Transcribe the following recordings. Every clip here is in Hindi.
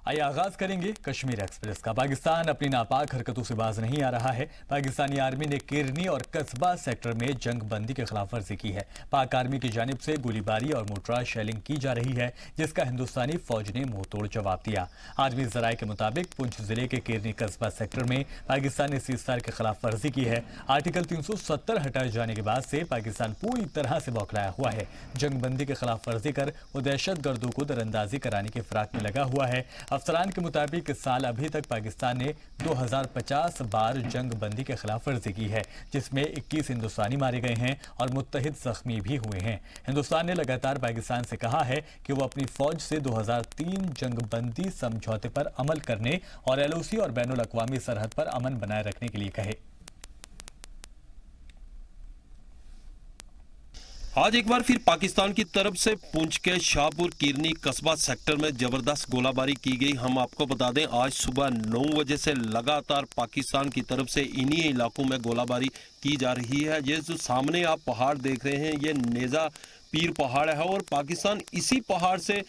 आइए आगाज करेंगे कश्मीर एक्सप्रेस का। पाकिस्तान अपनी नापाक हरकतों से बाज नहीं आ रहा है। पाकिस्तानी आर्मी ने किरनी और कस्बा सेक्टर में जंग बंदी की खिलाफ वर्जी की है। पाक आर्मी की जानिब से गोलीबारी और मोर्टार शेलिंग की जा रही है, जिसका हिंदुस्तानी फौज ने मुंह तोड़ जवाब दिया। आर्मी जराये के मुताबिक पुंछ जिले के किरनी कस्बा सेक्टर में पाकिस्तान ने सीजफायर की खिलाफ वर्जी की है। आर्टिकल 370 हटाए जाने के बाद से पाकिस्तान पूरी तरह से बौखलाया हुआ है। जंग बंदी की खिलाफ वर्जी कर वो दहशत गर्दों को दरअंदाजी कराने की फिराक में लगा हुआ है। अफसरान के मुताबिक इस साल अभी तक पाकिस्तान ने 2050 बार जंग बंदी के खिलाफ वर्जी की है, जिसमें 21 हिंदुस्तानी मारे गए हैं और मुत्तहिद जख्मी भी हुए हैं। हिंदुस्तान ने लगातार पाकिस्तान से कहा है कि वो अपनी फौज से 2003 जंग बंदी समझौते पर अमल करने और एलओसी और बैनुल अक़वामी सरहद पर अमन बनाए रखने के लिए कहे। आज एक बार फिर पाकिस्तान की तरफ से पुंछ के शाहपुर किरनी कस्बा सेक्टर में जबरदस्त गोलाबारी की गई। हम आपको बता दें, आज सुबह 9 बजे से लगातार पाकिस्तान की तरफ से इन्हीं इलाकों में गोलाबारी की जा रही है। ये जो सामने आप पहाड़ देख रहे हैं, ये नेजा पीर पहाड़ है और पाकिस्तान इसी पहाड़ से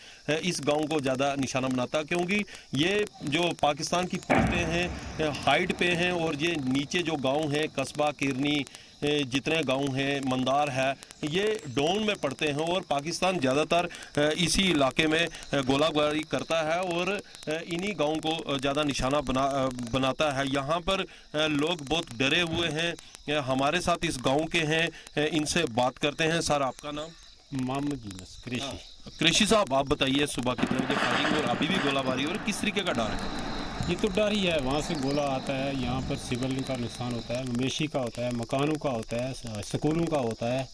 इस गांव को ज़्यादा निशाना बनाता, क्योंकि ये जो पाकिस्तान की पोस्टें हैं हाइट पे हैं और ये नीचे जो गांव हैं कस्बा किरनी जितने गांव हैं मंदार है, ये डोन में पड़ते हैं और पाकिस्तान ज़्यादातर इसी इलाके में गोलाबारी करता है और इन्हीं गांव को ज़्यादा निशाना बनाता है। यहाँ पर लोग बहुत डरे हुए हैं। हमारे साथ इस गांव के हैं, इनसे बात करते हैं। सर, आपका नाम? मोहम्मद यूनुस कृषि। कृषि साहब, आप बताइए, सुबह कितने बजे फायरिंग और अभी भी गोलाबारी और किस तरीके का डर है? ये तो डर ही है, वहाँ से गोला आता है, यहाँ पर सिविल का नुकसान होता है, मवेशी का होता है, मकानों का होता है, स्कूलों का होता है।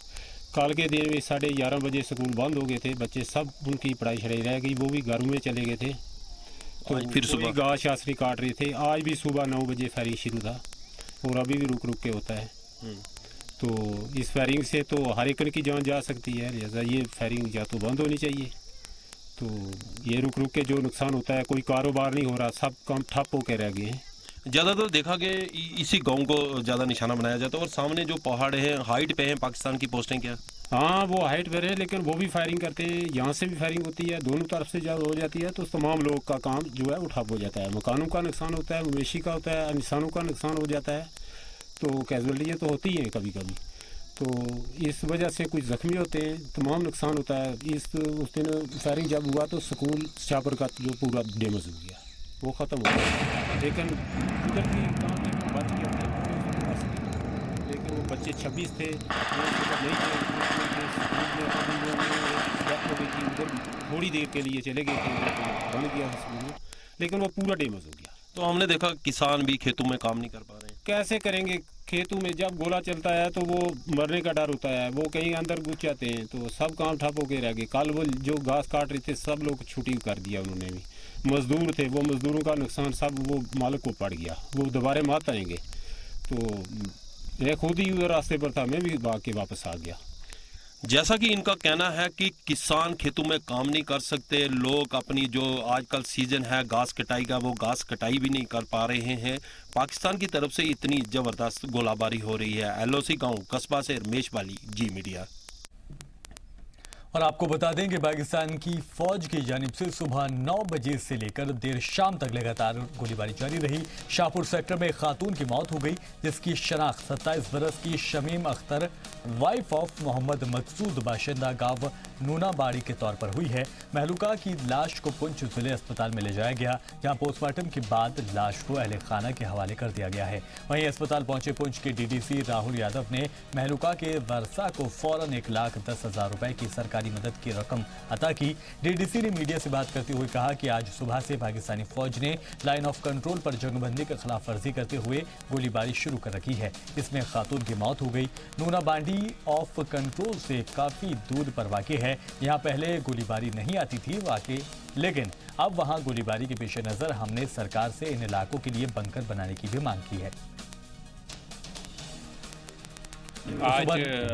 कल के दिन में 11:30 बजे स्कूल बंद हो गए थे, बच्चे सब उनकी पढ़ाई छड़ाई रह गई, वो भी घरों में चले गए थे। तो फिर सुबह घास शासरी काट रहे थे। आज भी सुबह 9 बजे फायरिंग शुरू था और अभी भी रुक रुक के होता है। तो इस फायरिंग से तो हर एक की जान जा सकती है, लिहाजा ये फायरिंग या तो बंद होनी चाहिए। तो ये रुक रुक के जो नुकसान होता है, कोई कारोबार नहीं हो रहा, सब काम ठप होकर रह गए हैं। ज़्यादातर देखा कि इसी गांव को ज़्यादा निशाना बनाया जाता है और सामने जो पहाड़ हैं हाइट पे हैं पाकिस्तान की पोस्टें क्या? हाँ, वो हाइट पर है, लेकिन वो भी फायरिंग करते हैं। यहाँ से भी फायरिंग होती है, दोनों तरफ से जब हो जाती है तो तमाम लोग का काम जो है वो ठप हो जाता है। मकानों का नुकसान होता है, मवेशी का होता है, इंसानों का नुकसान हो जाता है। तो कैजुअलिटियाँ तो होती हैं कभी कभी, तो इस वजह से कुछ ज़ख्मी होते हैं, तमाम नुकसान होता है। उस दिन फायरिंग जब हुआ तो स्कूल शाहपुर का जो पूरा डैमेज हो गया, वो ख़त्म हो गया। लेकिन उधर भी काम थे, बच गया थे, लेकिन वो बच्चे 26 थे, वो नहीं थे, उधर थोड़ी देर के लिए चले गए थे, बन गया स्कूल, लेकिन वो पूरा डैमेज हो गया। तो हमने देखा किसान भी खेतों में काम नहीं कर पा रहे हैं। कैसे करेंगे? खेतों में जब गोला चलता है तो वो मरने का डर होता है, वो कहीं अंदर घुस जाते हैं, तो सब काम ठप होके रह गए। कल वो जो घास काट रहे थे सब लोग छुट्टी कर दिया उन्होंने भी। मजदूर थे, वो मजदूरों का नुकसान सब वो मालिक को पड़ गया, वो दोबारा मत आएंगे। तो मैं खुद ही उधर रास्ते पर था, मैं भी भाग के वापस आ गया। जैसा कि इनका कहना है कि किसान खेतों में काम नहीं कर सकते, लोग अपनी जो आजकल सीजन है घास कटाई का, वो घास कटाई भी नहीं कर पा रहे हैं। पाकिस्तान की तरफ से इतनी ज़बरदस्त गोलाबारी हो रही है। एलओसी गांव कस्बा से रमेश वाली, जी मीडिया। और आपको बता दें कि पाकिस्तान की फौज की जानिब से सुबह 9 बजे से लेकर देर शाम तक लगातार गोलीबारी जारी रही। शाहपुर सेक्टर में एक खातून की मौत हो गई, जिसकी शनाख्त 27 बरस की शमीम अख्तर वाइफ ऑफ मोहम्मद मकसूद बाशिंदा गांव नूनाबाड़ी के तौर पर हुई है। महलूका की लाश को पुंछ जिले अस्पताल में ले जाया गया, जहां पोस्टमार्टम के बाद लाश को अहले खाना के हवाले कर दिया गया है। वहीं अस्पताल पहुंचे पुंछ के डीडीसी राहुल यादव ने महलूका के वर्षा को फौरन 1,10,000 रुपए की सरकारी मदद की रकम अता की। डीडीसी ने मीडिया से बात करते हुए कहा कि आज सुबह से पाकिस्तानी फौज ने लाइन ऑफ कंट्रोल पर जंगबंदी के खिलाफ वर्जी करते हुए गोलीबारी शुरू कर रखी है। इसमें खातून की मौत हो गई। नूनाबाड़ी ऑफ कंट्रोल से काफी दूर पर वाक़ है। यहाँ पहले गोलीबारी नहीं आती थी वाक़, लेकिन अब वहाँ गोलीबारी के पेश नजर हमने सरकार से इन इलाकों के लिए बंकर बनाने की भी मांग की है। आज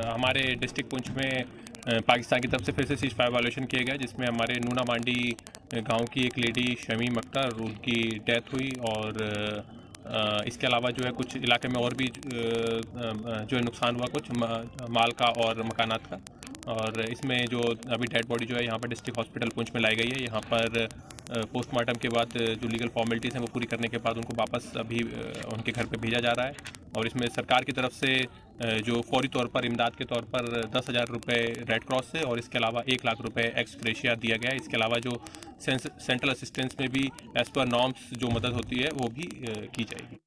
हमारे डिस्ट्रिक्ट पुंछ में पाकिस्तान की तरफ से फिर से सीज फायर वायलेशन किया गया, जिसमें हमारे नूना मांडी गांव की एक लेडी शमीम अख्तर, उनकी डेथ हुई और इसके अलावा जो है कुछ इलाके में और भी जो है नुकसान हुआ, कुछ माल का और मकानात का। और इसमें जो अभी डेड बॉडी जो है यहाँ पर डिस्ट्रिक्ट हॉस्पिटल पुंछ में लाई गई है। यहाँ पर पोस्टमार्टम के बाद जो लीगल फॉर्मेलिटीज़ हैं वो पूरी करने के बाद उनको वापस अभी उनके घर पे भेजा जा रहा है। और इसमें सरकार की तरफ से जो फौरी तौर पर इमदाद के तौर पर 10,000 रुपये रेड क्रॉस से और इसके अलावा 1 लाख रुपए एक्स ग्रेशिया दिया गया है। इसके अलावा जो सेंट्रल असिस्टेंस में भी एज पर नॉर्म्स जो मदद होती है वो भी की जाएगी।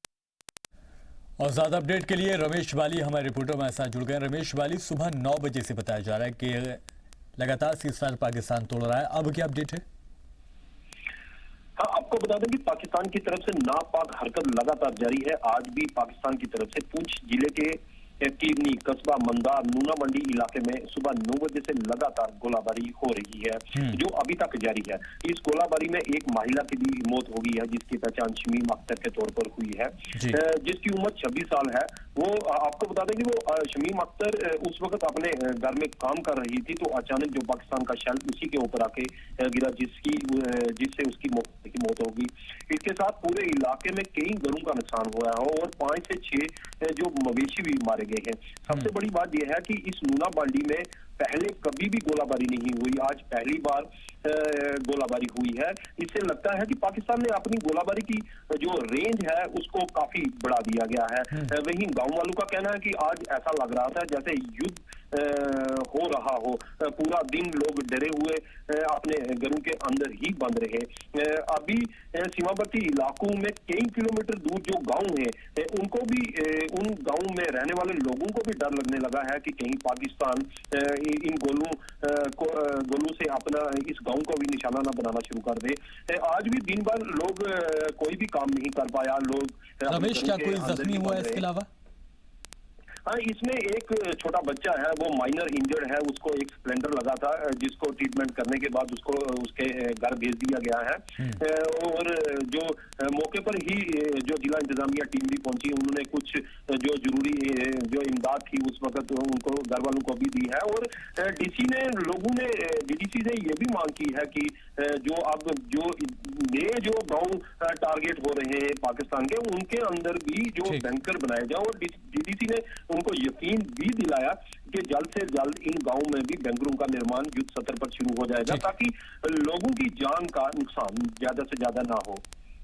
और ज़्यादा अपडेट के लिए रमेश वाली हमारे रिपोर्टर हमारे साथ जुड़ गए। रमेश वाली, सुबह 9 बजे से बताया जा रहा है कि लगातार सीज़फायर पाकिस्तान तोड़ रहा है, अब क्या अपडेट है? हाँ, आपको बता दें कि पाकिस्तान की तरफ से नापाक हरकत लगातार जारी है। आज भी पाकिस्तान की तरफ से पुंछ जिले के कीरनी, कस्बा, मंदार, नूना मंडी इलाके में सुबह 9 बजे से लगातार गोलाबारी हो रही है, जो अभी तक जारी है। इस गोलाबारी में एक महिला की भी मौत हो गई है, जिसकी पहचान शमीम अख्तर के तौर पर हुई है, जिसकी उम्र 26 साल है। वो आपको बता दें कि वो शमीम अख्तर उस वक्त अपने घर में काम कर रही थी, तो अचानक जो पाकिस्तान का शेल उसी के ऊपर आके गिरा, जिससे उसकी मौत होगी। इसके साथ पूरे इलाके में कई घरों का नुकसान हुआ है और 5 से 6 जो मवेशी भी मारे गए हैं। सबसे बड़ी बात यह है कि इस नूना बांडी में पहले कभी भी गोलाबारी नहीं हुई, आज पहली बार गोलाबारी हुई है। इससे लगता है कि पाकिस्तान ने अपनी गोलाबारी की जो रेंज है उसको काफी बढ़ा दिया गया है। वहीं गांव वालों का कहना है कि आज ऐसा लग रहा था जैसे युद्ध हो रहा हो। पूरा दिन लोग डरे हुए अपने घरों के अंदर ही बंद रहे। अभी सीमावर्ती इलाकों में कई किलोमीटर दूर जो गांव हैं, उनको भी, उन गांव में रहने वाले लोगों को भी डर लगने लगा है कि कहीं पाकिस्तान इन गोलों से अपना इस गांव को भी निशाना न बनाना शुरू कर दे। आज भी दिन भर लोग कोई भी काम नहीं कर पाया। लोग रमेश, क्या कोई जख्मी हुआ है इसके अलावा? हाँ, इसमें एक छोटा बच्चा है, वो माइनर इंजर्ड है, उसको एक स्प्लेंडर लगा था, जिसको ट्रीटमेंट करने के बाद उसको उसके घर भेज दिया गया है। और जो मौके पर ही जो जिला इंतजामिया टीम भी पहुंची, उन्होंने कुछ जो जरूरी जो इमदाद थी उस वक्त उनको घर वालों को भी दी है। और डीसी ने, लोगों ने डीडीसी से ये भी मांग की है कि जो अब नए जो गाँव टारगेट हो रहे हैं पाकिस्तान के, उनके अंदर भी जो बैंकर बनाए जाए। और डीडीसी ने उनको यकीन भी दिलाया कि जल्द से जल्द इन गांवों में भी बैंकरों का निर्माण युद्ध स्तर पर शुरू हो जाएगा, ताकि लोगों की जान का नुकसान ज्यादा से ज्यादा ना हो।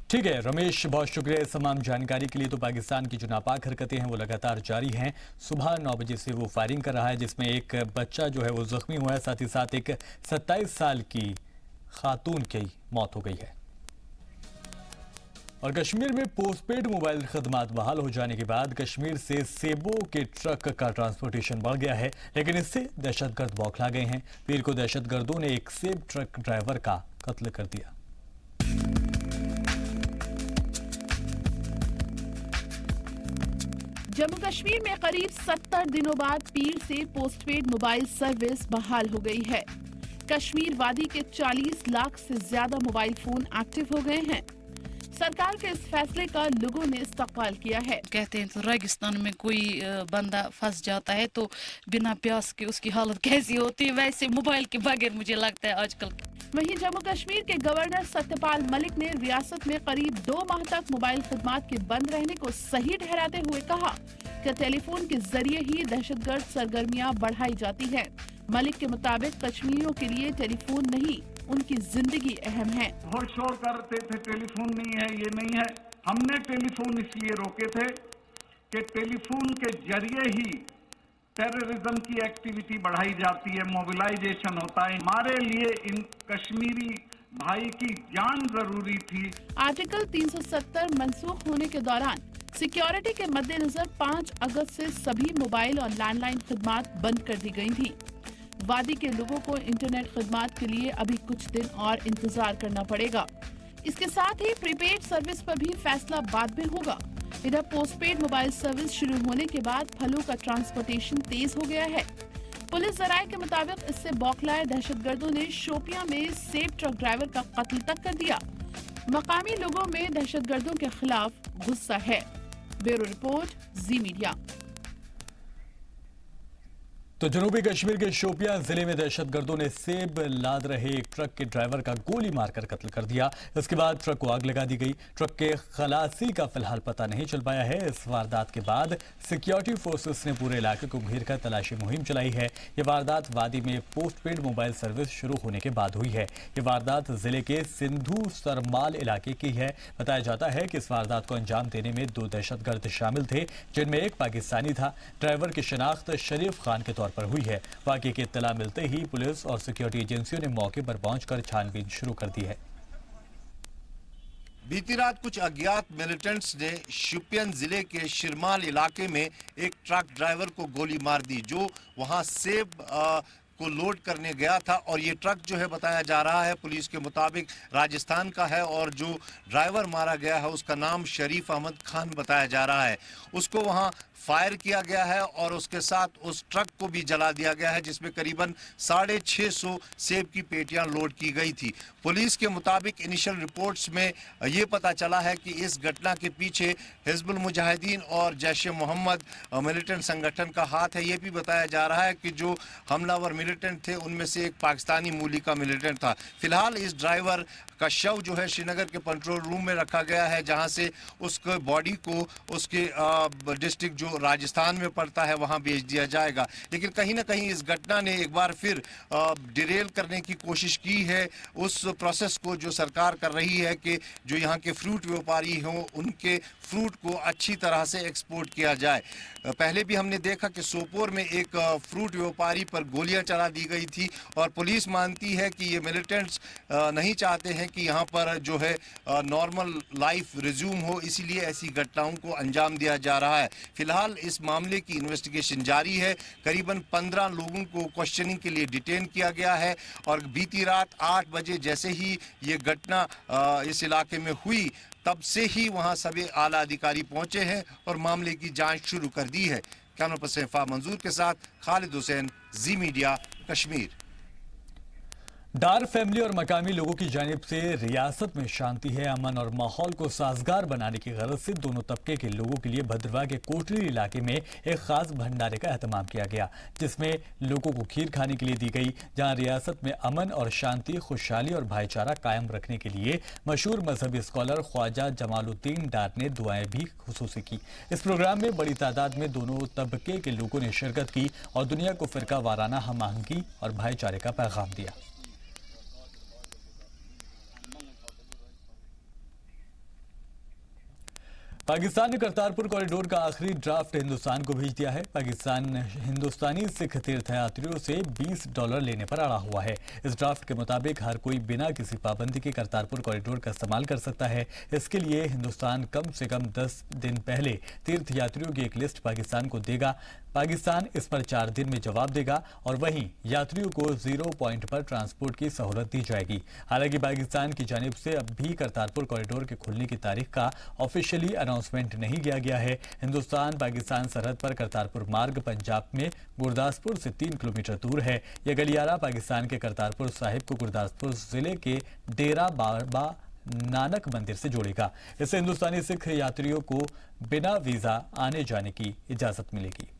ठीक है रमेश, बहुत शुक्रिया इस तमाम जानकारी के लिए। तो पाकिस्तान की जो नापाक हरकतें हैं वो लगातार जारी हैं। सुबह 9 बजे से वो फायरिंग कर रहा है, जिसमें एक बच्चा जो है वो जख्मी हुआ है, साथ ही साथ एक 27 साल की खातून की मौत हो गई है। और कश्मीर में पोस्टपेड मोबाइल खदमात बहाल हो जाने के बाद कश्मीर से सेबों के ट्रक का ट्रांसपोर्टेशन बढ़ गया है, लेकिन इससे दहशतगर्द बौखला गए हैं। पीर को दहशतगर्दों ने एक सेब ट्रक ड्राइवर का कत्ल कर दिया। जम्मू कश्मीर में करीब 70 दिनों बाद पीर से पोस्टपेड मोबाइल सर्विस बहाल हो गई है। कश्मीर वादी के 40 लाख से ज्यादा मोबाइल फोन एक्टिव हो गए हैं। सरकार के इस फैसले का लोगों ने इस्तकबाल किया है। कहते हैं तो रेगिस्तान में कोई बंदा फंस जाता है तो बिना प्यास के उसकी हालत कैसी होती है, वैसे मोबाइल के बगैर मुझे लगता है आजकल। वहीं जम्मू कश्मीर के गवर्नर सत्यपाल मलिक ने रियासत में करीब 2 माह तक मोबाइल खदमात के बंद रहने को सही ठहराते हुए कहा कि टेलीफोन के जरिए ही दहशतगर्द सरगर्मियां बढ़ाई जाती है। मलिक के मुताबिक कश्मीरियों के लिए टेलीफोन नहीं, उनकी जिंदगी अहम है। घोड़ शोर करते थे टेलीफोन नहीं है, ये नहीं है। हमने टेलीफोन इसलिए रोके थे कि टेलीफोन के जरिए ही टेररिज्म की एक्टिविटी बढ़ाई जाती है, मोबिलाइजेशन होता है। हमारे लिए इन कश्मीरी भाई की जान जरूरी थी। आर्टिकल 370 मनसूख होने के दौरान सिक्योरिटी के मद्देनजर 5 अगस्त से सभी मोबाइल और लैंडलाइन खदमात बंद कर दी गई थी। वादी के लोगों को इंटरनेट खदमात के लिए अभी कुछ दिन और इंतजार करना पड़ेगा। इसके साथ ही प्रीपेड सर्विस पर भी फैसला बाद में होगा। इधर पोस्टपेड मोबाइल सर्विस शुरू होने के बाद फलों का ट्रांसपोर्टेशन तेज हो गया है। पुलिस जराये के मुताबिक इससे बौखलाए दहशतगर्दों ने शोपियां में सेब ट्रक ड्राइवर का कत्ल तक कर दिया। मकामी लोगों में दहशतगर्दों के खिलाफ गुस्सा है। ब्यूरो रिपोर्ट, जी मीडिया। तो जनूबी कश्मीर के शोपियां जिले में दहशतगर्दों ने सेब लाद रहे एक ट्रक के ड्राइवर का गोली मारकर कत्ल कर दिया। इसके बाद ट्रक को आग लगा दी गई। ट्रक के खलासी का फिलहाल पता नहीं चल पाया है। इस वारदात के बाद सिक्योरिटी फोर्सेस ने पूरे इलाके को घेरकर तलाशी मुहिम चलाई है। ये वारदात वादी में पोस्टपेड मोबाइल सर्विस शुरू होने के बाद हुई है। ये वारदात जिले के सिंधु सरमाल इलाके की है। बताया जाता है कि इस वारदात को अंजाम देने में 2 दहशतगर्द शामिल थे, जिनमें एक पाकिस्तानी था। ड्राइवर की शिनाख्त शरीफ खान के तौर पर हुई है। वाकये की इत्तला मिलते ही पुलिस और सिक्योरिटी एजेंसियों ने मौके पर पहुंचकर छानबीन शुरू कर दी है। बीती रात कुछ अज्ञात मिलिटेंट्स ने शोपियां जिले के शिरमाल इलाके में एक ट्रक ड्राइवर को गोली मार दी, जो वहां सेब को लोड करने गया था। और ये ट्रक जो है बताया जा रहा है पुलिस के मुताबिक राजस्थान का है, और जो ड्राइवर मारा गया है उसका नाम शरीफ अहमद खान बताया जा रहा है। उसको वहां फायर किया गया है और उसके साथ उस ट्रक को भी जला दिया गया है, जिसमें करीबन 650 सेब की पेटियां लोड की गई थी। पुलिस के मुताबिक इनिशियल रिपोर्ट्स में ये पता चला है कि इस घटना के पीछे हिजबुल मुजाहिदीन और जैश-ए-मोहम्मद मिलिटेंट संगठन का हाथ है। ये भी बताया जा रहा है कि जो हमलावर मिलिटेंट थे उनमें से एक पाकिस्तानी मूली का मिलिटेंट था। फिलहाल इस ड्राइवर का शव जो है श्रीनगर के कंट्रोल रूम में रखा गया है, जहां से उसके बॉडी को उसके डिस्ट्रिक्ट जो राजस्थान में पड़ता है वहां भेज दिया जाएगा। लेकिन कहीं ना कहीं इस घटना ने एक बार फिर डिरेल करने की कोशिश की है उस प्रोसेस को जो सरकार कर रही है कि जो यहाँ के फ्रूट व्यापारी हों उनके फ्रूट को अच्छी तरह से एक्सपोर्ट किया जाए। पहले भी हमने देखा कि सोपोर में एक फ्रूट व्यापारी पर गोलियां चला दी गई थी, और पुलिस मानती है कि ये मिलिटेंट्स नहीं चाहते हैं कि यहाँ पर जो है नॉर्मल लाइफ रिज्यूम हो, इसीलिए ऐसी घटनाओं को अंजाम दिया जा रहा है। फिलहाल इस मामले की इन्वेस्टिगेशन जारी है। करीबन 15 लोगों को क्वेश्चनिंग के लिए डिटेन किया गया है, और बीती रात 8 बजे जैसे ही ये घटना इस इलाके में हुई तब से ही वहां सभी आला अधिकारी पहुंचे हैं और मामले की जांच शुरू कर दी है। कैमरा पर्सन फा मंजूर के साथ खालिद हुसैन, जी मीडिया, कश्मीर। डार फैमिली और मकामी लोगों की जानिब से रियासत में शांति है, अमन और माहौल को साजगार बनाने की गरज से दोनों तबके के लोगों के लिए भद्रवाह के कोटली इलाके में एक खास भंडारे का एहतमाम किया गया, जिसमें लोगों को खीर खाने के लिए दी गई। जहां रियासत में अमन और शांति, खुशहाली और भाईचारा कायम रखने के लिए मशहूर मजहबी स्कॉलर ख्वाजा जमालुद्दीन डार ने दुआएं भी खुसूसी की। इस प्रोग्राम में बड़ी तादाद में दोनों तबके के लोगों ने शिरकत की और दुनिया को फिरका वाराना हम आहंगी और भाईचारे का पैगाम दिया। पाकिस्तान ने करतारपुर कॉरिडोर का आखिरी ड्राफ्ट हिंदुस्तान को भेज दिया है। पाकिस्तान हिंदुस्तानी सिख तीर्थयात्रियों से $20 लेने पर अड़ा हुआ है। इस ड्राफ्ट के मुताबिक हर कोई बिना किसी पाबंदी के करतारपुर कॉरिडोर का इस्तेमाल कर सकता है। इसके लिए हिंदुस्तान कम से कम 10 दिन पहले तीर्थयात्रियों की एक लिस्ट पाकिस्तान को देगा। पाकिस्तान इस पर 4 दिन में जवाब देगा और वहीं यात्रियों को 0 पॉइंट पर ट्रांसपोर्ट की सहूलत दी जाएगी। हालांकि पाकिस्तान की जानिब से अब भी करतारपुर कॉरिडोर के खुलने की तारीख का ऑफिशियली अनाउंसमेंट नहीं किया गया है। हिंदुस्तान पाकिस्तान सरहद पर करतारपुर मार्ग पंजाब में गुरदासपुर से 3 किलोमीटर दूर है। यह गलियारा पाकिस्तान के करतारपुर साहिब को गुरदासपुर जिले के डेरा बाबा नानक मंदिर से जोड़ेगा। इससे हिंदुस्तानी सिख यात्रियों को बिना वीजा आने जाने की इजाजत मिलेगी।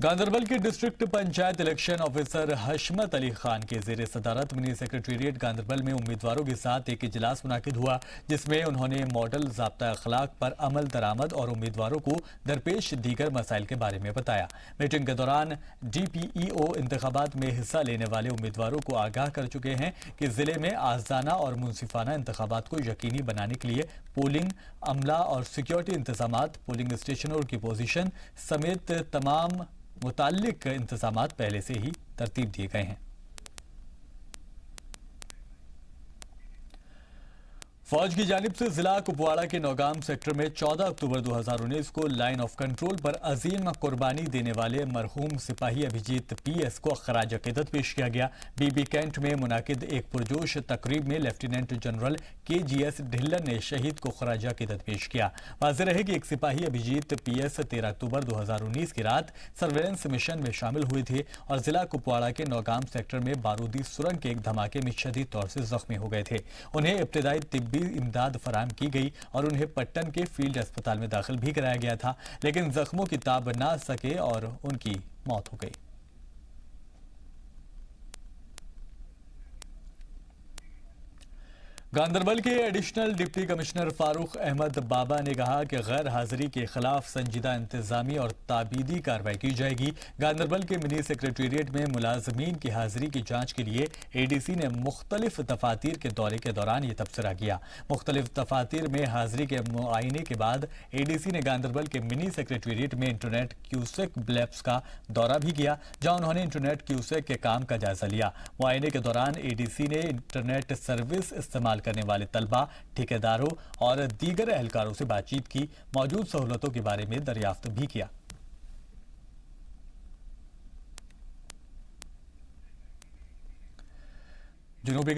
गांधरबल के डिस्ट्रिक्ट पंचायत इलेक्शन ऑफिसर हशमत अली खान के जेर सदारत मिनी सेक्रेटेरिएट गांधरबल में उम्मीदवारों के साथ एक इजलास मुनाकिद हुआ, जिसमें उन्होंने मॉडल ज़ाब्ता अखलाक पर अमल दरामद और उम्मीदवारों को दरपेश दीगर मसाइल के बारे में बताया। मीटिंग के दौरान DPEO इंतखाबात में हिस्सा लेने वाले उम्मीदवारों को आगाह कर चुके हैं कि जिले में आज़ाना और मुनसिफाना इंतखाबात को यकीनी बनाने के लिए पोलिंग अमला और सिक्योरिटी इंतजामात, पोलिंग स्टेशनों की पोजीशन समेत तमाम मुताल्लिक इंतजामात पहले से ही तरतीब दिए गए हैं। फौज की जानिब से जिला कुपवाड़ा के नौगाम सेक्टर में 14 अक्टूबर 2019 को लाइन ऑफ कंट्रोल पर अजीम कुर्बानी देने वाले मरहूम सिपाही अभिजीत PS को खराज अकीदत पेश किया गया। बीबी कैंट में मुनाकिद एक पुरजोश तकरीब में लेफ्टिनेंट जनरल KGS ढिल्लन ने शहीद को खराज अकीदत पेश किया। वाज़ेह रहे कि एक सिपाही अभिजीत PS 13 अक्टूबर 2019 की रात सर्वेलेंस मिशन में शामिल हुए थे और जिला कुपवाड़ा के नौगाम सेक्टर में बारूदी सुरंग के एक धमाके में शदीद तौर से जख्मी हो गए थे। उन्हें इब्तदाई तिब्बी भी इमदाद फराहम की गई और उन्हें पट्टन के फील्ड अस्पताल में दाखिल भी कराया गया था, लेकिन जख्मों की ताब ना सके और उनकी मौत हो गई। गांदरबल के additional deputy commissioner Farooq Ahmad Baba ने कहा कि गैर हाजिरी के खिलाफ संजीदा इंतजामी और ताबीदी कार्रवाई की जाएगी। गांदरबल के मिनी सेक्रेटेरिएट में मुलाजमीन की हाजिरी की जांच के लिए एडीसी ने मुख्तलिफ दफातर के दौरे के दौरान ये तबसरा किया। मुख्तलिफ दफातर में हाजिरी के मुआयने के बाद एडीसी ने गांदरबल के मिनी सेक्रेटेरिएट में इंटरनेट क्यूसेक ब्लैब्स का दौरा भी किया, जहां उन्होंने इंटरनेट क्यूसेक के काम का जायजा लिया। मुआयने के दौरान एडीसी ने इंटरनेट सर्विस इस्तेमाल करने वाले तलबा, ठेकेदारों और दीगर एहलकारों से बातचीत की, मौजूद सहूलतों के बारे में दरियाफ्त भी किया। जनूबी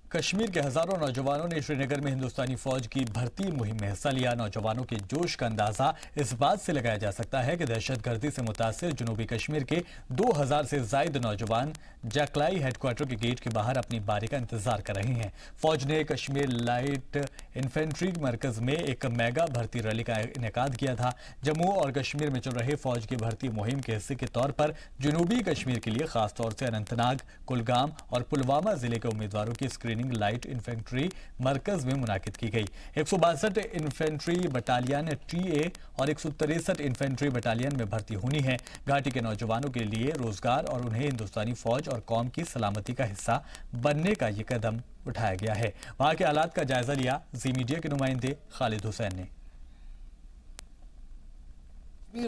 कश्मीर के हजारों नौजवानों ने श्रीनगर में हिंदुस्तानी फौज की भर्ती मुहिम में हिस्सा लिया। नौजवानों के जोश का अंदाजा इस बात से लगाया जा सकता है कि दहशतगर्दी से मुतासिर जनूबी कश्मीर के 2000 से ज्यादा नौजवान जैकलाई हेडक्वार्टर के गेट के बाहर अपनी बारी का इंतजार कर रहे हैं। फौज ने कश्मीर लाइट इन्फेंट्री मरकज में एक मेगा भर्ती रैली का इनेकाद किया था। जम्मू और कश्मीर में चल रहे फौज की भर्ती मुहिम के हिस्से के तौर पर जनूबी कश्मीर के लिए खासतौर से अनंतनाग, कुलगाम और पुलवामा जिले के उम्मीदवारों की स्क्रीनिंग लाइट इन्फेंट्री मरकज में मुनाकिद की गई। 162 इन्फेंट्री बटालियन टीए और 163 इन्फेंट्री बटालियन में भर्ती होनी है। घाटी के नौजवानों के लिए रोजगार और उन्हें हिंदुस्तानी फौज और कौम की सलामती का हिस्सा बनने का ये कदम उठाया गया है। वहां के हालात का जायजा लिया जी मीडिया के नुमाइंदे खालिद हुसैन ने।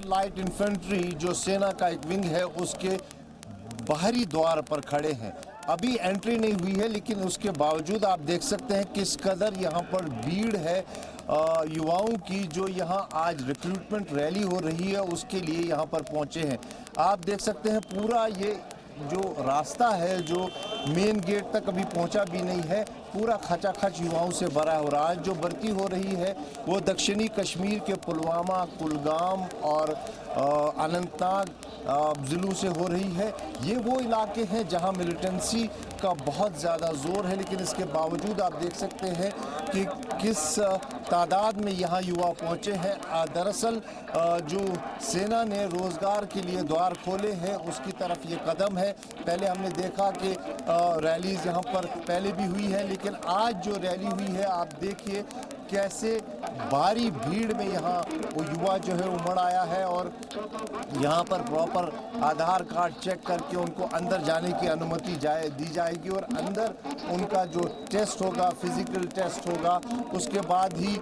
लाइट इन्फेंट्री जो सेना का एक विंग है, उसके बाहरी द्वार पर खड़े हैं। अभी एंट्री नहीं हुई है, लेकिन उसके बावजूद आप देख सकते हैं किस कदर यहाँ पर भीड़ है युवाओं की, जो यहाँ आज रिक्रूटमेंट रैली हो रही है उसके लिए यहाँ पर पहुँचे हैं। आप देख सकते हैं पूरा ये जो रास्ता है जो मेन गेट तक अभी पहुंचा भी नहीं है, पूरा खचाखच युवाओं से भरा हो रहा है। जो भर्ती हो रही है वो दक्षिणी कश्मीर के पुलवामा, कुलगाम और अनंतनाग जिलों से हो रही है। ये वो इलाके हैं जहां मिलिटेंसी का बहुत ज़्यादा जोर है, लेकिन इसके बावजूद आप देख सकते हैं कि किस तादाद में यहाँ युवा पहुँचे हैं। दरअसल जो सेना ने रोज़गार के लिए द्वार खोले हैं उसकी तरफ ये कदम है। पहले हमने देखा कि रैलीज यहाँ पर पहले भी हुई है, लेकिन आज जो रैली हुई है आप देखिए कैसे भारी भीड़ में यहाँ वो युवा जो है उमड़ आया है और यहाँ पर प्रॉपर आधार कार्ड चेक करके उनको अंदर जाने की अनुमति दी जाएगी और अंदर उनका जो टेस्ट होगा, फिजिकल टेस्ट होगा, उसके बाद ही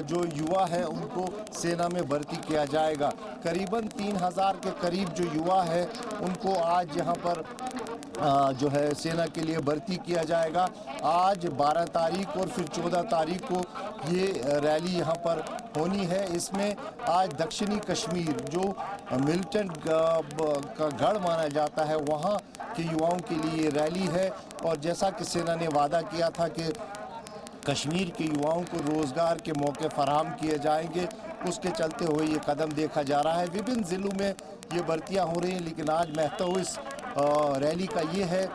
जो युवा है उनको सेना में भर्ती किया जाएगा। करीबन 3000 के करीब जो युवा है उनको आज यहाँ पर जो है सेना के लिए भर्ती किया जाएगा। आज 12 तारीख और फिर 14 तारीख को ये रैली यहाँ पर होनी है। इसमें आज दक्षिणी कश्मीर जो मिलिटेंट का गढ़ माना जाता है वहाँ के युवाओं के लिए रैली है और जैसा कि सेना ने वादा किया था कि कश्मीर के युवाओं को रोज़गार के मौके फराहम किए जाएंगे, उसके चलते हुए ये कदम देखा जा रहा है। विभिन्न ज़िलों में ये भर्तियाँ हो रही हैं, लेकिन आज महत्व इस रैली का ये है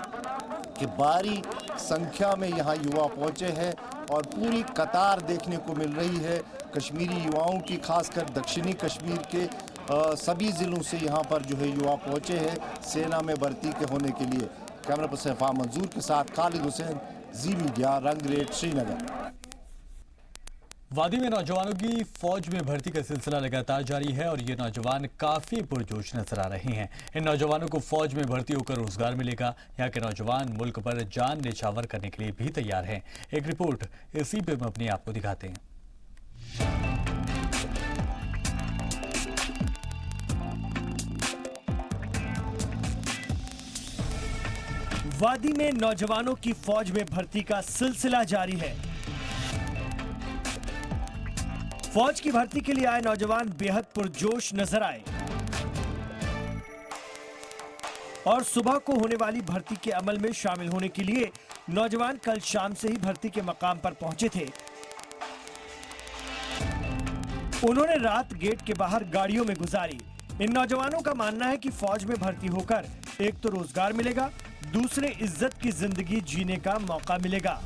कि भारी संख्या में यहाँ युवा पहुँचे हैं और पूरी कतार देखने को मिल रही है कश्मीरी युवाओं की, खासकर दक्षिणी कश्मीर के सभी ज़िलों से यहाँ पर जो है युवा पहुँचे हैं सेना में भर्ती के होने के लिए। कैमरा पर्सन फ़ाह मंजूर के साथ खालिद हुसैन, जी मीडिया, रंगरेट, श्रीनगर। वादी में नौजवानों की फौज में भर्ती का सिलसिला लगातार जारी है और ये नौजवान काफी पुरजोश नजर आ रहे हैं। इन नौजवानों को फौज में भर्ती होकर रोजगार मिलेगा। यहाँ के नौजवान मुल्क पर जान न्यौछावर करने के लिए भी तैयार हैं। एक रिपोर्ट इसी पे हम अपने आप को दिखाते हैं। वादी में नौजवानों की फौज में भर्ती का सिलसिला जारी है। फौज की भर्ती के लिए आए नौजवान बेहद पुरजोश नजर आए और सुबह को होने वाली भर्ती के अमल में शामिल होने के लिए नौजवान कल शाम से ही भर्ती के मकाम पर पहुंचे थे। उन्होंने रात गेट के बाहर गाड़ियों में गुजारी। इन नौजवानों का मानना है कि फौज में भर्ती होकर एक तो रोजगार मिलेगा, दूसरे इज्जत की जिंदगी जीने का मौका मिलेगा।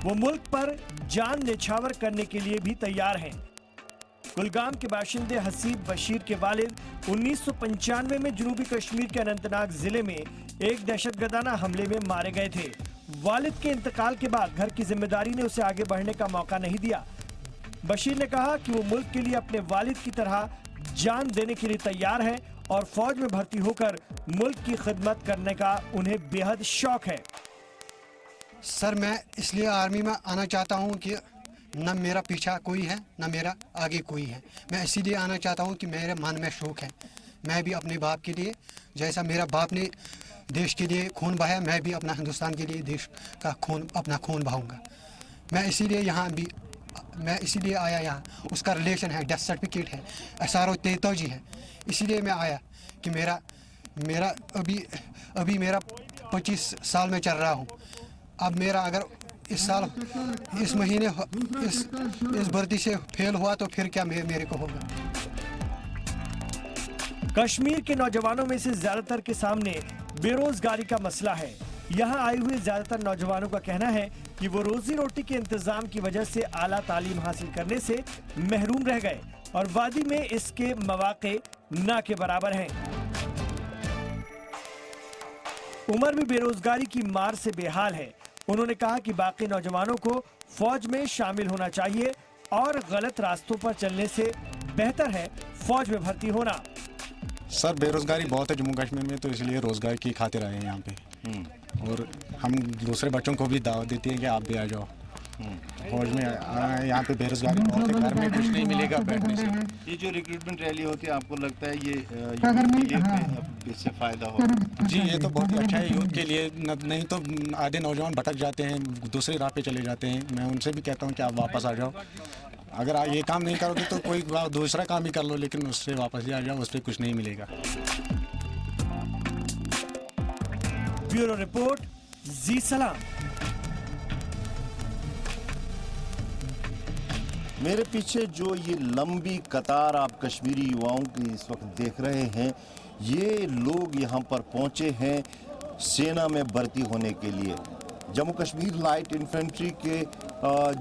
वो मुल्क पर जान न्यौछावर करने के लिए भी तैयार हैं। कुलगाम के बाशिंदे हसीब बशीर के वालिद 1995 में जनूबी कश्मीर के अनंतनाग जिले में एक दहशतगर्दाना हमले में मारे गए थे। वालिद के इंतकाल के बाद घर की जिम्मेदारी ने उसे आगे बढ़ने का मौका नहीं दिया। बशीर ने कहा कि वो मुल्क के लिए अपने वालिद की तरह जान देने के लिए तैयार है और फौज में भर्ती होकर मुल्क की खिदमत करने का उन्हें बेहद शौक है। सर, मैं इसलिए आर्मी में आना चाहता हूं कि न मेरा पीछा कोई है न मेरा आगे कोई है। मैं इसीलिए आना चाहता हूं कि मेरे मन में शौक है। मैं भी अपने बाप के लिए, जैसा मेरा बाप ने देश के लिए खून बहाया, मैं भी अपना हिंदुस्तान के लिए देश का खून, अपना खून बहाऊंगा। मैं इसीलिए आया यहाँ। उसका रिलेशन है, डेथ सर्टिफिकेट है, SRO 23 है। इसीलिए मैं आया कि मेरा अभी मेरा 25 साल में चल रहा हूँ। अब मेरा अगर इस साल, इस महीने इस भर्ती से फेल हुआ तो फिर क्या मेरे को होगा। कश्मीर के नौजवानों में से ज्यादातर के सामने बेरोजगारी का मसला है। यहाँ आए हुए ज्यादातर नौजवानों का कहना है कि वो रोजी रोटी के इंतजाम की वजह से आला तालीम हासिल करने से महरूम रह गए और वादी में इसके मौके ना के बराबर हैं। उमर भी बेरोजगारी की मार से बेहाल है। उन्होंने कहा कि बाकी नौजवानों को फौज में शामिल होना चाहिए और गलत रास्तों पर चलने से बेहतर है फौज में भर्ती होना। सर, बेरोजगारी बहुत है जम्मू कश्मीर में, तो इसलिए रोजगार की खातिर आए हैं यहाँ पे। और हम दूसरे बच्चों को भी दावत देते हैं कि आप भी आ जाओ फौज में। यहाँ पे बेरोजगारी बहुत है, घर में कुछ नहीं मिलेगा बैठने से। ये जो रिक्रूटमेंट रैली होती है, आपको लगता है ये यूथ के लिए इससे फायदा होगा? जी, ये तो बहुत ही अच्छा है यूथ के लिए। नहीं तो आधे नौजवान भटक जाते हैं, दूसरी राह पे चले जाते हैं। मैं उनसे भी कहता हूँ कि आप वापस आ जाओ। अगर ये काम नहीं करोगे तो कोई दूसरा काम ही कर लो, लेकिन उससे वापस ही आ जाओ, उस पर कुछ नहीं मिलेगा। ब्यूरो रिपोर्ट, जी सलाम। मेरे पीछे जो ये लंबी कतार आप कश्मीरी युवाओं की इस वक्त देख रहे हैं, ये लोग यहाँ पर पहुँचे हैं सेना में भर्ती होने के लिए। जम्मू कश्मीर लाइट इन्फेंट्री के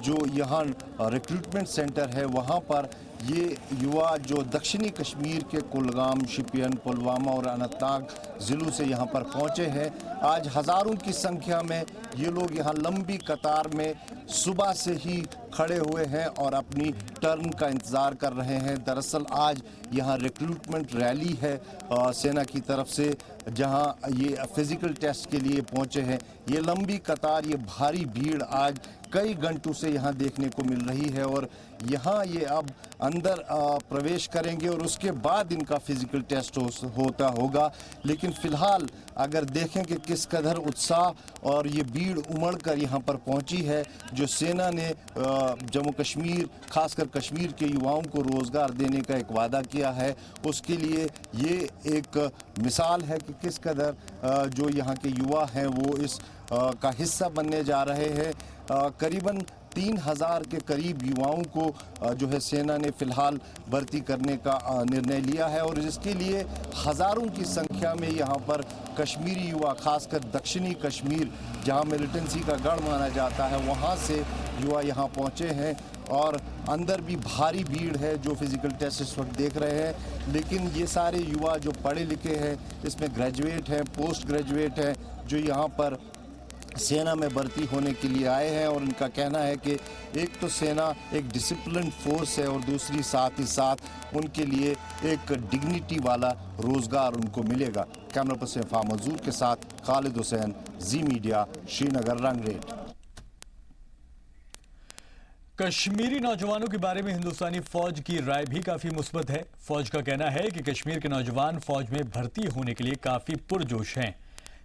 जो यहाँ रिक्रूटमेंट सेंटर है, वहाँ पर ये युवा जो दक्षिणी कश्मीर के कुलगाम, शोपियान, पुलवामा और अनंतनाग ज़िलों से यहाँ पर पहुँचे हैं। आज हज़ारों की संख्या में ये लोग यहाँ लंबी कतार में सुबह से ही खड़े हुए हैं और अपनी टर्न का इंतज़ार कर रहे हैं। दरअसल आज यहाँ रिक्रूटमेंट रैली है सेना की तरफ से, जहाँ ये फिज़िकल टेस्ट के लिए पहुँचे हैं। ये लंबी कतार, ये भारी भीड़ आज कई घंटों से यहाँ देखने को मिल रही है और यहाँ ये अब अंदर प्रवेश करेंगे और उसके बाद इनका फिजिकल टेस्ट होता होगा। लेकिन फ़िलहाल अगर देखें कि किस कदर उत्साह और ये भीड़ उमड़ कर यहाँ पर पहुँची है, जो सेना ने जम्मू कश्मीर, खासकर कश्मीर के युवाओं को रोज़गार देने का एक वादा किया है, उसके लिए ये एक मिसाल है कि किस कदर जो यहाँ के युवा हैं वो इस का हिस्सा बनने जा रहे हैं। करीबन 3000 के करीब युवाओं को जो है सेना ने फ़िलहाल भर्ती करने का निर्णय लिया है और इसके लिए हज़ारों की संख्या में यहाँ पर कश्मीरी युवा, खासकर दक्षिणी कश्मीर जहाँ मिलिटेंसी का गढ़ माना जाता है, वहाँ से युवा यहाँ पहुँचे हैं और अंदर भी भारी भीड़ है जो फिज़िकल टेस्ट इस वक्त देख रहे हैं। लेकिन ये सारे युवा जो पढ़े लिखे हैं, इसमें ग्रेजुएट हैं, पोस्ट ग्रेजुएट हैं, जो यहाँ पर सेना में भर्ती होने के लिए आए हैं और उनका कहना है कि एक तो सेना एक डिसिप्लिन फोर्स है और दूसरी साथ ही साथ उनके लिए एक डिग्निटी वाला रोज़गार उनको मिलेगा। कैमरा पर्सन फाम मंजूर के साथ खालिद हुसैन, जी मीडिया, श्रीनगर, रंगरेट। कश्मीरी नौजवानों के बारे में हिंदुस्तानी फौज की राय भी काफी मुस्बत है। फौज का कहना है कि कश्मीर के नौजवान फौज में भर्ती होने के लिए काफी पुरजोश हैं।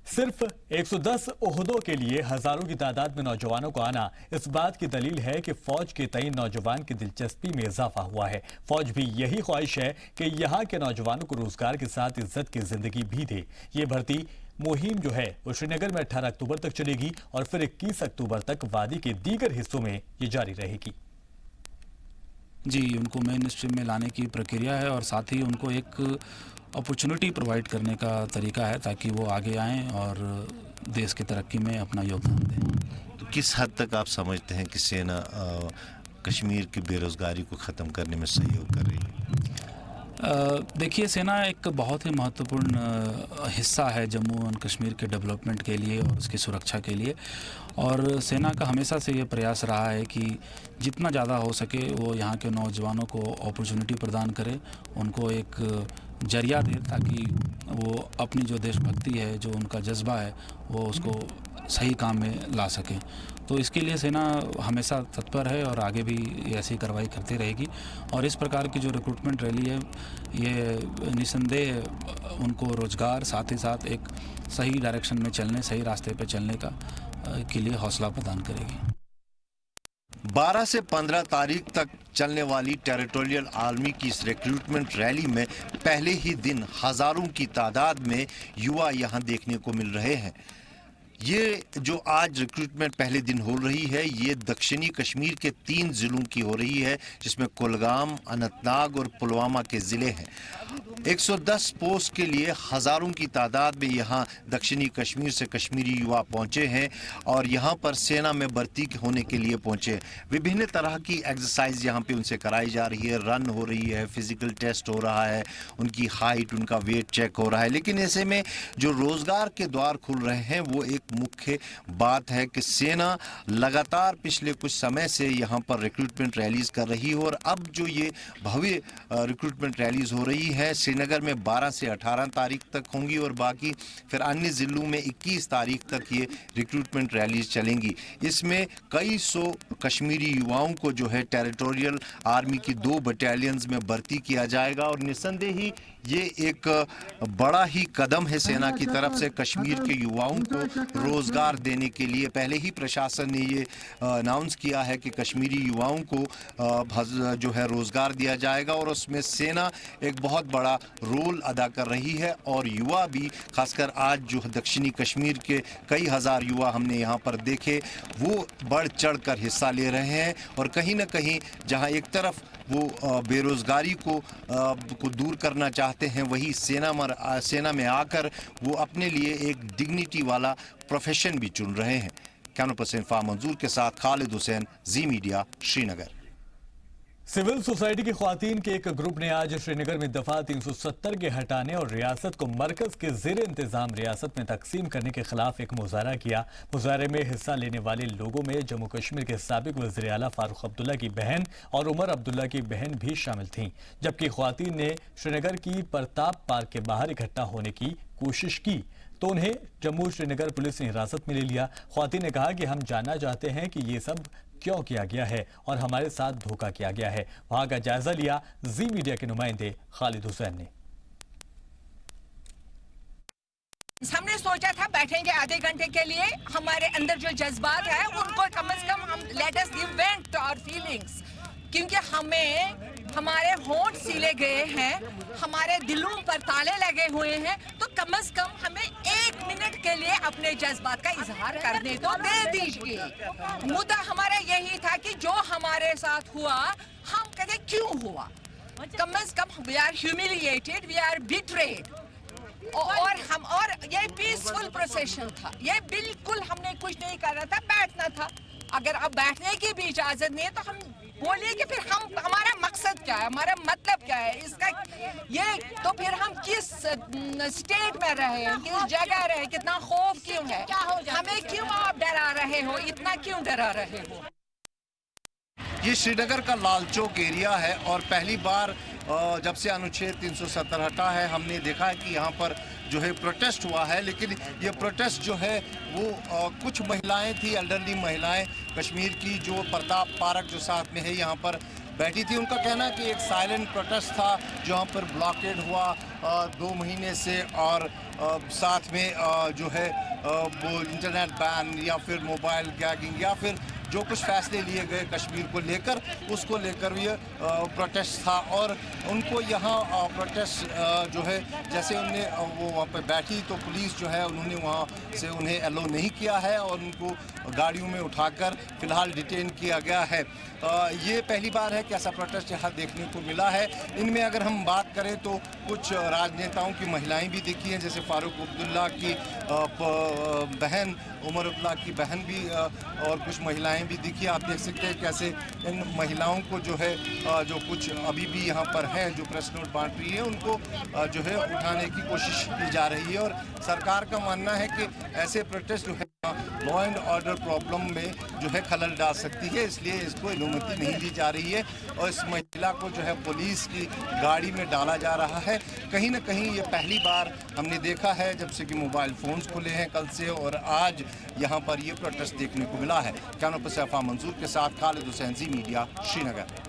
सिर्फ 110 ओहदों के लिए हजारों की तादाद में नौजवानों को आना इस बात की दलील है कि फौज के तय नौजवान की दिलचस्पी में इजाफा हुआ है। फौज भी यही ख्वाहिश है कि यहाँ के नौजवानों को रोजगार के साथ इज्जत की जिंदगी भी दे। ये भर्ती मुहिम जो है वो श्रीनगर में 18 अक्टूबर तक चलेगी और फिर 21 अक्टूबर तक वादी के दीगर हिस्सों में ये जारी रहेगी। जी, उनको मेन स्ट्रीम में लाने की प्रक्रिया है और साथ ही उनको एक अपॉर्चुनिटी प्रोवाइड करने का तरीका है ताकि वो आगे आएं और देश की तरक्की में अपना योगदान दें। तो किस हद तक आप समझते हैं कि सेना कश्मीर की बेरोज़गारी को ख़त्म करने में सहयोग कर रही है? देखिए, सेना एक बहुत ही महत्वपूर्ण हिस्सा है जम्मू एंड कश्मीर के डेवलपमेंट के लिए और उसकी सुरक्षा के लिए। और सेना का हमेशा से ये प्रयास रहा है कि जितना ज़्यादा हो सके वो यहाँ के नौजवानों को अपॉर्चुनिटी प्रदान करे, उनको एक जरिया दे ताकि वो अपनी जो देशभक्ति है, जो उनका जज्बा है, वो उसको सही काम में ला सकें। तो इसके लिए सेना हमेशा तत्पर है और आगे भी ऐसी कार्रवाई करती रहेगी। और इस प्रकार की जो रिक्रूटमेंट रैली है, ये निसंदेह उनको रोज़गार, साथ ही साथ एक सही डायरेक्शन में चलने, सही रास्ते पे चलने के लिए हौसला प्रदान करेगी। 12 से 15 तारीख तक चलने वाली टेरिटोरियल आर्मी की इस रिक्रूटमेंट रैली में पहले ही दिन हजारों की तादाद में युवा यहां देखने को मिल रहे हैं। ये जो आज रिक्रूटमेंट पहले दिन हो रही है, ये दक्षिणी कश्मीर के 3 जिलों की हो रही है, जिसमें कुलगाम, अनंतनाग और पुलवामा के ज़िले हैं। 110 पोस्ट के लिए हज़ारों की तादाद में यहाँ दक्षिणी कश्मीर से कश्मीरी युवा पहुँचे हैं और यहाँ पर सेना में भर्ती होने के लिए पहुँचे। विभिन्न तरह की एक्सरसाइज यहाँ पे उनसे कराई जा रही है, रन हो रही है, फिजिकल टेस्ट हो रहा है, उनकी हाइट, उनका वेट चेक हो रहा है। लेकिन ऐसे में जो रोज़गार के द्वार खुल रहे हैं, वो एक मुख्य बात है कि सेना लगातार पिछले कुछ समय से यहाँ पर रिक्रूटमेंट रैलीज कर रही है और अब जो ये भव्य रिक्रूटमेंट रैलीज हो रही है, श्रीनगर में 12 से 18 तारीख तक होंगी और बाकी फिर अन्य ज़िलों में 21 तारीख तक ये रिक्रूटमेंट रैलीज चलेंगी। इसमें कई सौ कश्मीरी युवाओं को जो है टेरिटोरियल आर्मी की 2 बटालियंस में भर्ती किया जाएगा और निस्संदेह ही ये एक बड़ा ही कदम है सेना की तरफ से कश्मीर के युवाओं को रोज़गार देने के लिए। पहले ही प्रशासन ने ये अनाउंस किया है कि कश्मीरी युवाओं को जो है रोज़गार दिया जाएगा और उसमें सेना एक बहुत बड़ा रोल अदा कर रही है और युवा भी, खासकर आज जो दक्षिणी कश्मीर के कई हज़ार युवा हमने यहाँ पर देखे, वो बढ़ चढ़ कर हिस्सा ले रहे हैं और कहीं ना कहीं जहाँ एक तरफ वो बेरोज़गारी को दूर करना चाहते हैं, वही सेना में आकर वो अपने लिए एक डिग्निटी वाला प्रोफेशन भी चुन रहे हैं। कैमरा पर्सन फाम मंजूर के साथ खालिद हुसैन, जी मीडिया, श्रीनगर। सिविल सोसाइटी की ख्वातीन के एक ग्रुप ने आज श्रीनगर में दफा 370 के हटाने और रियासत को मरकज के ज़ेर इंतजाम रियासत में तकसीम करने के खिलाफ एक मुजाहरा किया। मुजाहरे में हिस्सा लेने वाले लोगों में जम्मू कश्मीर के साबिक वज़ीर आला फारूक अब्दुल्ला की बहन और उमर अब्दुल्ला की बहन भी शामिल थीं। जबकि ख्वातीन ने श्रीनगर की परताप पार्क के बाहर इकट्ठा होने की कोशिश की तो उन्हें जम्मू श्रीनगर पुलिस ने हिरासत में ले लिया। ख्वातीन ने कहा कि हम जानना चाहते हैं कि ये सब क्यों किया गया है और हमारे साथ धोखा किया गया है। वहां का जायजा लिया जी मीडिया के नुमाइंदे खालिद हुसैन ने। हमने सोचा था बैठेंगे आधे घंटे के लिए, हमारे अंदर जो जज्बात है उनको कम से कम हम let us give vent to our feelings, क्योंकि हमें हमारे होंठ सीले गए हैं, हमारे दिलों पर ताले लगे हुए हैं, तो कम से कम हमें 1 मिनट के लिए अपने जज्बात का इजहार करने तो दे दीजिए। मुद्दा हमारा यही था कि जो हमारे साथ हुआ, हम कहते क्यों हुआ, कम से कम we are humiliated, we are betrayed. और ये पीसफुल प्रोसेशन था, ये बिल्कुल हमने कुछ नहीं कर रहा था, बैठना था। अगर अब बैठने की भी इजाजत नहीं है तो हम बोलिए कि फिर हमारा मकसद क्या है, हमारा मतलब क्या है इसका, ये तो फिर हम किस स्टेट में रहे, किस जगह रहे, कितना खौफ क्यों है, हमें क्यों आप डरा रहे हो, इतना क्यों डरा रहे हो। ये श्रीनगर का लाल चौक एरिया है और पहली बार जब से अनुच्छेद 370 हटा है, हमने देखा है कि यहाँ पर जो है प्रोटेस्ट हुआ है। लेकिन ये प्रोटेस्ट जो है वो कुछ महिलाएं थी, एल्डरली महिलाएं कश्मीर की, जो परताप पार्क जो साथ में है यहाँ पर बैठी थी। उनका कहना है कि एक साइलेंट प्रोटेस्ट था जो यहाँ पर ब्लॉकेड हुआ 2 महीने से और साथ में जो है वो इंटरनेट बैन या फिर मोबाइल गैगिंग या फिर जो कुछ फैसले लिए गए कश्मीर को लेकर, उसको लेकर ये प्रोटेस्ट था। और उनको यहाँ प्रोटेस्ट जो है, जैसे उन्हें वो वहाँ पर बैठी तो पुलिस जो है उन्होंने वहाँ से उन्हें अलो नहीं किया है और उनको गाड़ियों में उठाकर फिलहाल डिटेन किया गया है। ये पहली बार है कि ऐसा प्रोटेस्ट यहाँ देखने को मिला है। इनमें अगर हम बात करें तो कुछ राजनेताओं की महिलाएं भी दिखी हैं, जैसे फारूक अब्दुल्ला की बहन, उमर अब्दुल्ला की बहन भी और कुछ महिलाएं भी दिखी। आप देख सकते हैं कैसे इन महिलाओं को जो है जो कुछ अभी भी यहाँ पर हैं जो प्रेस नोट बांट रही है, उनको जो है उठाने की कोशिश की जा रही है। और सरकार का मानना है कि ऐसे प्रोटेस्ट जो है लॉ एंड ऑर्डर प्रॉब्लम में जो है खलल डाल सकती है, इसलिए इसको अनुमति नहीं दी जा रही है। और इस महिला को जो है पुलिस की गाड़ी में डाला जा रहा है। कहीं ना कहीं ये पहली बार हमने देखा है जब से कि मोबाइल फ़ोन्स खुले हैं कल से, और आज यहाँ पर ये प्रोटेस्ट देखने को मिला है। कैमरा पर्सन सैफा मंसूर के साथ खालिद हुसैन, जी मीडिया, श्रीनगर।